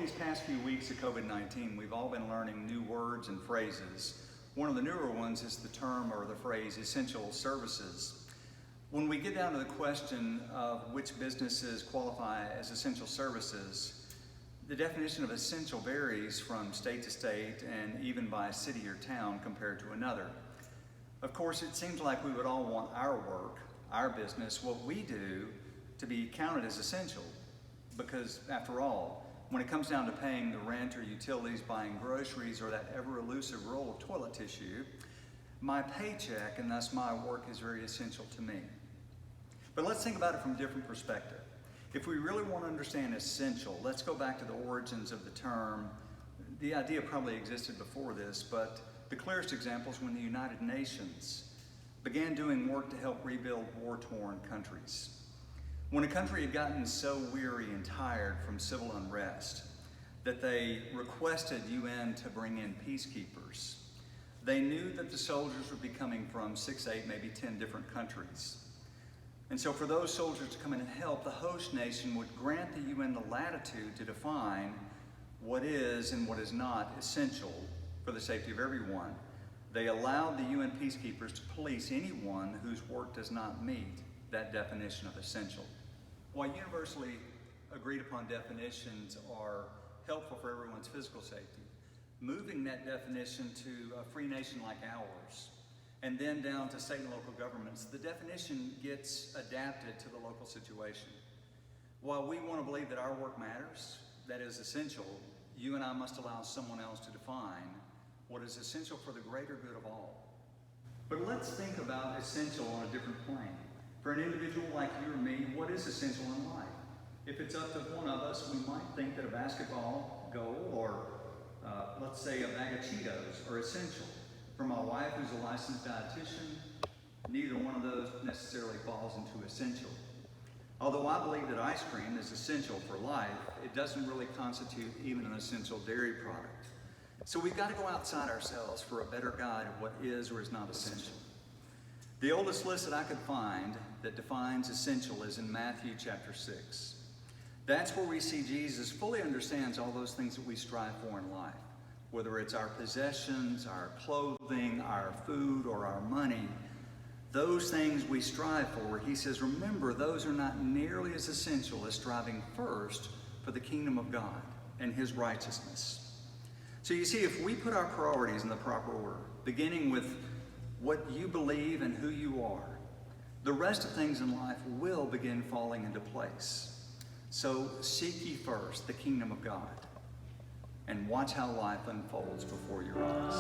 these past few weeks of COVID-19, we've all been learning new words and phrases. One of the newer ones is the term or the phrase essential services. When we get down to the question of which businesses qualify as essential services, the definition of essential varies from state to state and even by city or town compared to another. Of course, it seems like we would all want our work, our business, what we do, to be counted as essential. Because after all, when it comes down to paying the rent or utilities, buying groceries, or that ever elusive roll of toilet tissue, my paycheck and thus my work is very essential to me. But let's think about it from a different perspective. If we really want to understand essential, let's go back to the origins of the term. The idea probably existed before this, but the clearest example is when the United Nations began doing work to help rebuild war-torn countries. When a country had gotten so weary and tired from civil unrest that they requested UN to bring in peacekeepers, they knew that the soldiers would be coming from 6, 8, maybe 10 different countries. And so for those soldiers to come in and help, the host nation would grant the UN the latitude to define what is and what is not essential for the safety of everyone. They allowed the UN peacekeepers to police anyone whose work does not meet that definition of essential. While universally agreed upon definitions are helpful for everyone's physical safety, moving that definition to a free nation like ours, and then down to state and local governments, the definition gets adapted to the local situation. While we want to believe that our work matters, that is essential, you and I must allow someone else to define what is essential for the greater good of all. But let's think about essential on a different plane. For an individual like you or me, what is essential in life? If it's up to one of us, we might think that a basketball goal or let's say a bag of Cheetos are essential. For my wife, who's a licensed dietitian, neither one of those necessarily falls into essential. Although I believe that ice cream is essential for life, it doesn't really constitute even an essential dairy product. So we've got to go outside ourselves for a better guide of what is or is not essential. The oldest list that I could find that defines essential is in Matthew chapter 6. That's where we see Jesus fully understands all those things that we strive for in life. Whether it's our possessions, our clothing, our food, or our money, those things we strive for, he says, remember, those are not nearly as essential as striving first for the kingdom of God and his righteousness. So you see, if we put our priorities in the proper order, beginning with what you believe and who you are, the rest of things in life will begin falling into place. So seek ye first the kingdom of God and watch how life unfolds before your eyes.